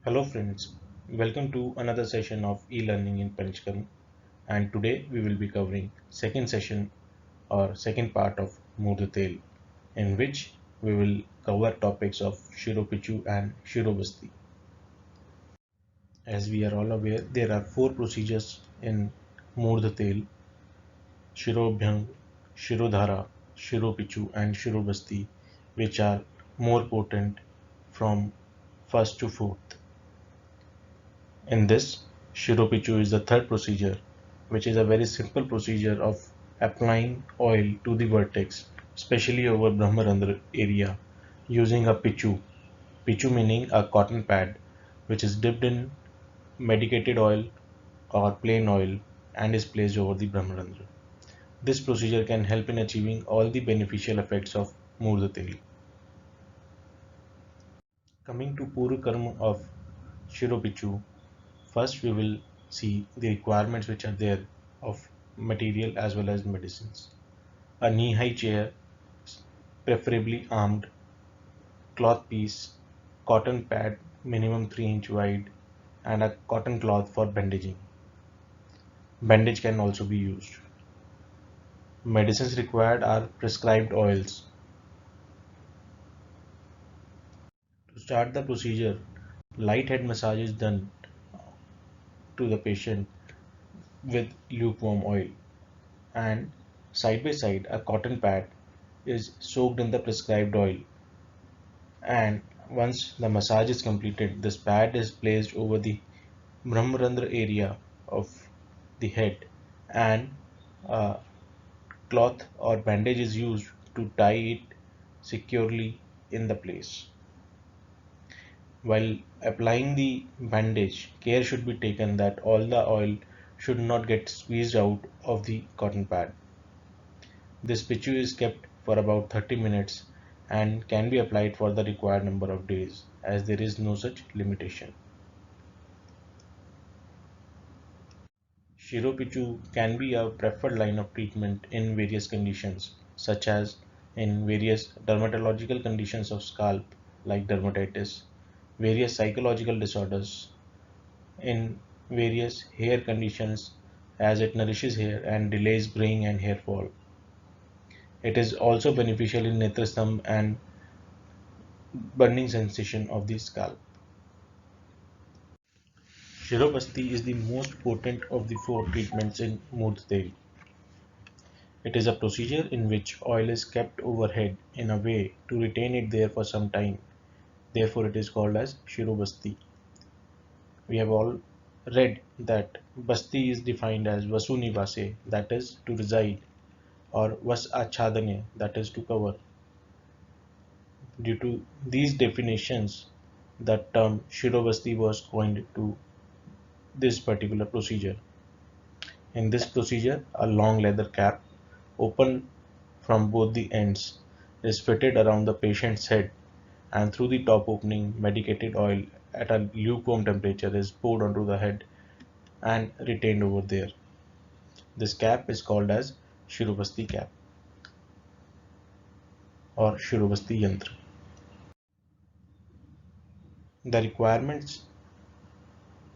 Hello friends, welcome to another session of e-learning in Panchkarma, and today we will be covering second session or second part of Murdha Taila, in which we will cover topics of Shiropichu and Shirobasti. As we are all aware, there are four procedures in Murdha Taila: Shirobhyang, Shirodhara, Shiropichu and Shirobasti, which are more potent from first to fourth. In this, Shiropichu is the third procedure, which is a very simple procedure of applying oil to the vertex, especially over Brahmarandra area, using a pichu. Pichu meaning a cotton pad, which is dipped in medicated oil or plain oil and is placed over the Brahmarandra. This procedure can help in achieving all the beneficial effects of Murdha Taila. Coming to Purva Karma of Shiropichu, first, we will see the requirements which are there of material as well as medicines. A knee-high chair, preferably armed, cloth piece, cotton pad minimum 3-inch wide, and a cotton cloth for bandaging. Bandage can also be used. Medicines required are prescribed oils. To start the procedure, light head massage is done to the patient with lukewarm oil, and side by side a cotton pad is soaked in the prescribed oil, and once the massage is completed, this pad is placed over the Brahmarandra area of the head, and a cloth or bandage is used to tie it securely in the place. While applying the bandage, care should be taken that all the oil should not get squeezed out of the cotton pad. This pichu is kept for about 30 minutes and can be applied for the required number of days, as there is no such limitation. Shiropichu can be a preferred line of treatment in various conditions, such as in various dermatological conditions of scalp like dermatitis, various psychological disorders, in various hair conditions as it nourishes hair and delays graying and hair fall. It is also beneficial in netrastham and burning sensation of the scalp. Shirobasti is the most potent of the four treatments in Murdha Taila. It is a procedure in which oil is kept overhead in a way to retain it there for some time. Therefore, it is called as Shirobasti. We have all read that Basti is defined as Vasu Nivase, that is to reside, or Vas Achhadane, that is to cover. Due to these definitions, the term Shirobasti was coined to this particular procedure. In this procedure, a long leather cap, open from both the ends, is fitted around the patient's head, and through the top opening, medicated oil at a lukewarm temperature is poured onto the head and retained over there. This cap is called as Shirobasti cap or Shirobasti yantra. The requirements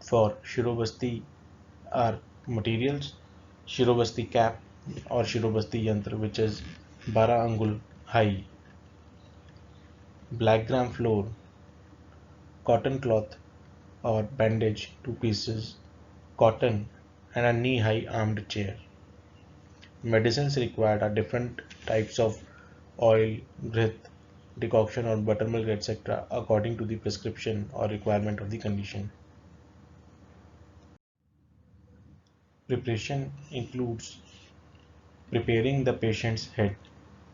for Shirobasti are materials: Shirobasti cap or Shirobasti yantra, which is 12 angul high, black gram floor, cotton cloth or bandage 2 pieces, cotton, and a knee-high armed chair. Medicines required are different types of oil, ghrith, decoction or buttermilk, etc., according to the prescription or requirement of the condition. Preparation includes preparing the patient's head,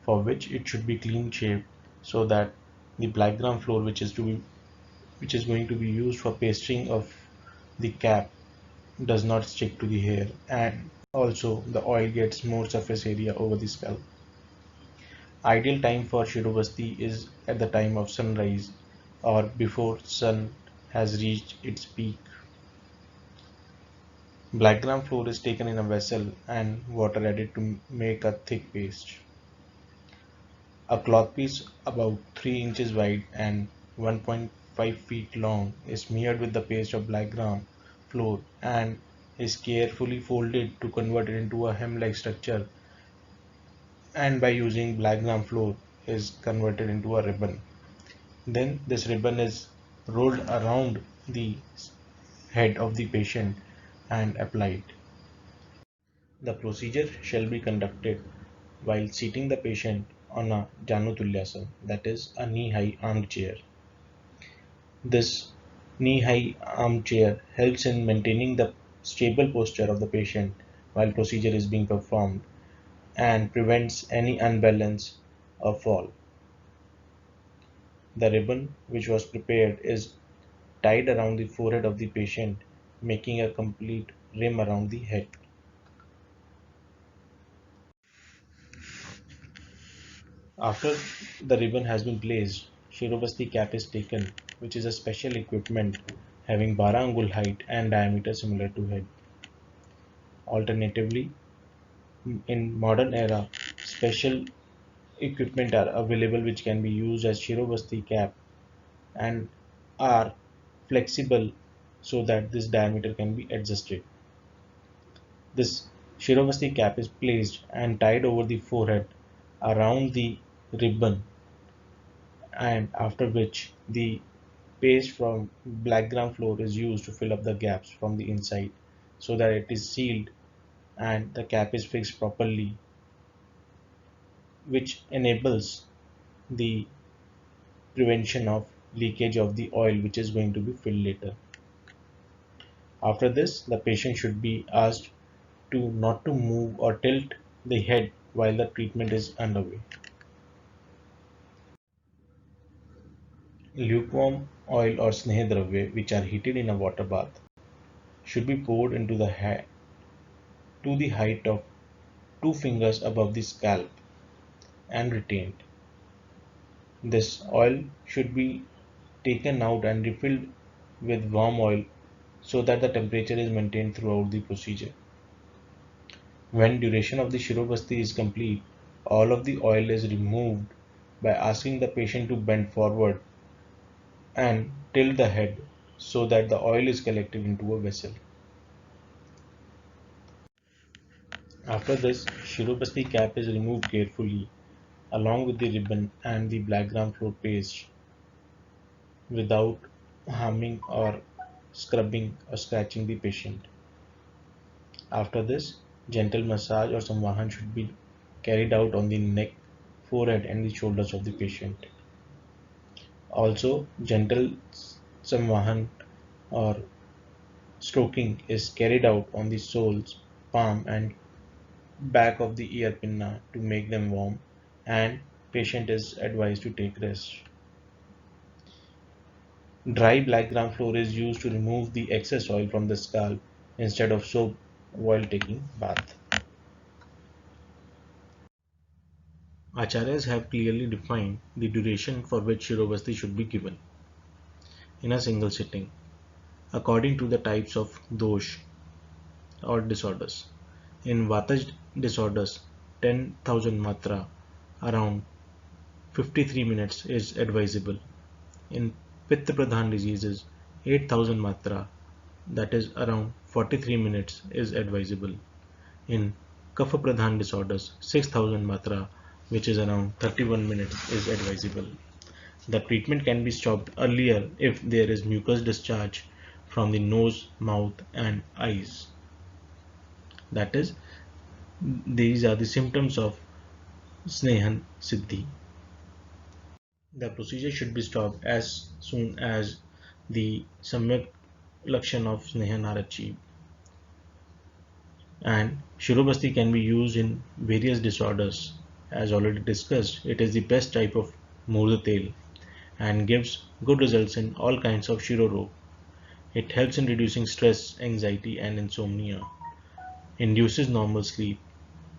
for which it should be clean shaved so that the black gram flour which is going to be used for pasting of the cap does not stick to the hair, and also the oil gets more surface area over the scalp. Ideal time for Shirobasti is at the time of sunrise or before sun has reached its peak. Black gram flour is taken in a vessel and water added to make a thick paste. A cloth piece about 3 inches wide and 1.5 5 feet long is smeared with the paste of black gram flour and is carefully folded to convert it into a hem-like structure, and by using black gram flour is converted into a ribbon. Then this ribbon is rolled around the head of the patient and applied. The procedure shall be conducted while seating the patient on a Janutulyasana, that is a knee-high armchair. This knee-high armchair helps in maintaining the stable posture of the patient while procedure is being performed and prevents any unbalance or fall. The ribbon which was prepared is tied around the forehead of the patient, making a complete rim around the head. After the ribbon has been placed, Shirobasti cap is taken, which is a special equipment having 12 angul height and diameter similar to head. Alternatively, in modern era, special equipment are available which can be used as Shirobasti cap and are flexible so that this diameter can be adjusted. This Shirobasti cap is placed and tied over the forehead around the ribbon, and after which the paste from black gram flour is used to fill up the gaps from the inside so that it is sealed and the cap is fixed properly, which enables the prevention of leakage of the oil which is going to be filled later. After this, the patient should be asked to not to move or tilt the head while the treatment is underway. Lukewarm oil or sneha dravya, which are heated in a water bath, should be poured into the head to the height of 2 fingers above the scalp and retained. This oil should be taken out and refilled with warm oil so that the temperature is maintained throughout the procedure. When duration of the Shirobasti is complete, all of the oil is removed by asking the patient to bend forward and tilt the head so that the oil is collected into a vessel. After this, Shirobasti cap is removed carefully along with the ribbon and the black gram flour paste without harming or scrubbing or scratching the patient. After this, gentle massage or samvahan should be carried out on the neck, forehead and the shoulders of the patient. Also, gentle samvahan or stroking is carried out on the soles, palm and back of the ear pinna to make them warm, and patient is advised to take rest. Dry black gram flour is used to remove the excess oil from the scalp instead of soap while taking bath. Acharyas have clearly defined the duration for which Shirobasti should be given in a single sitting according to the types of dosh or disorders. In Vata disorders, 10,000 matra around 53 minutes is advisable. In Pitta Pradhan diseases, 8,000 matra, that is around 43 minutes, is advisable. In Kapha Pradhan disorders, 6,000 matra, which is around 31 minutes, is advisable. The treatment can be stopped earlier if there is mucus discharge from the nose, mouth, and eyes. That is, these are the symptoms of Snehan Siddhi. The procedure should be stopped as soon as the Samyak Lakshan of Snehan are achieved. And Shirobasti can be used in various disorders. As already discussed, it is the best type of Murdha Taila and gives good results in all kinds of Shirorog. It helps in reducing stress, anxiety and insomnia, induces normal sleep,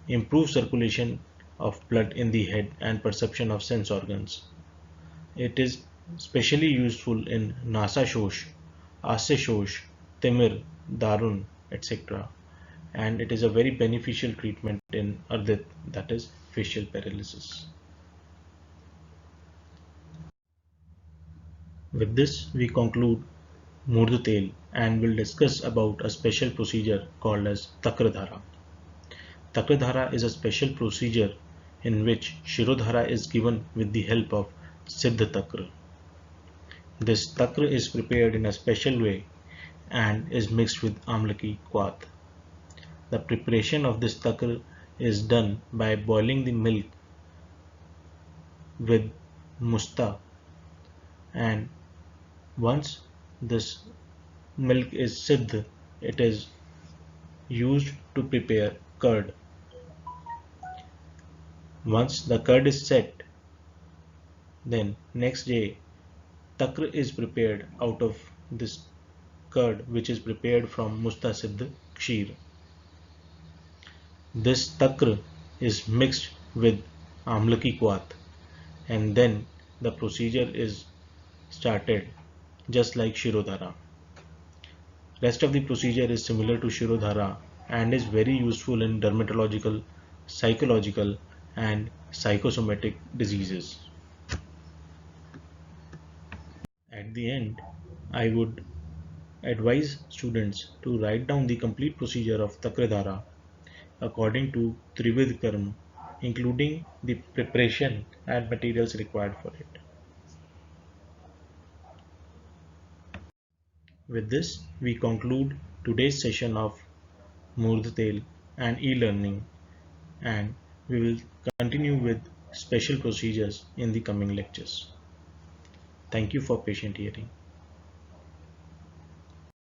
improves circulation of blood in the head and perception of sense organs. It is specially useful in Nasa Shosh, Asya Shosh, Timir, Darun, etc. And it is a very beneficial treatment in Ardit, that is facial paralysis. With this, we conclude Murdha Taila and will discuss about a special procedure called as Takradhara. Takradhara is a special procedure in which Shirodhara is given with the help of Siddha Takra. This takra is prepared in a special way and is mixed with amlaki kwath. The preparation of this takra is done by boiling the milk with musta, and once this milk is siddh, it is used to prepare curd. Once the curd is set, then next day takra is prepared out of this curd which is prepared from musta siddh kheer. This takra is mixed with amlaki kwath, and then the procedure is started just like Shirodhara. Rest of the procedure is similar to Shirodhara and is very useful in dermatological, psychological and psychosomatic diseases. At the end, I would advise students to write down the complete procedure of Takradhara according to Trivid Karma, including the preparation and materials required for it. With this, we conclude today's session of Murdha Taila and e-learning, and we will continue with special procedures in the coming lectures. Thank you for patient hearing.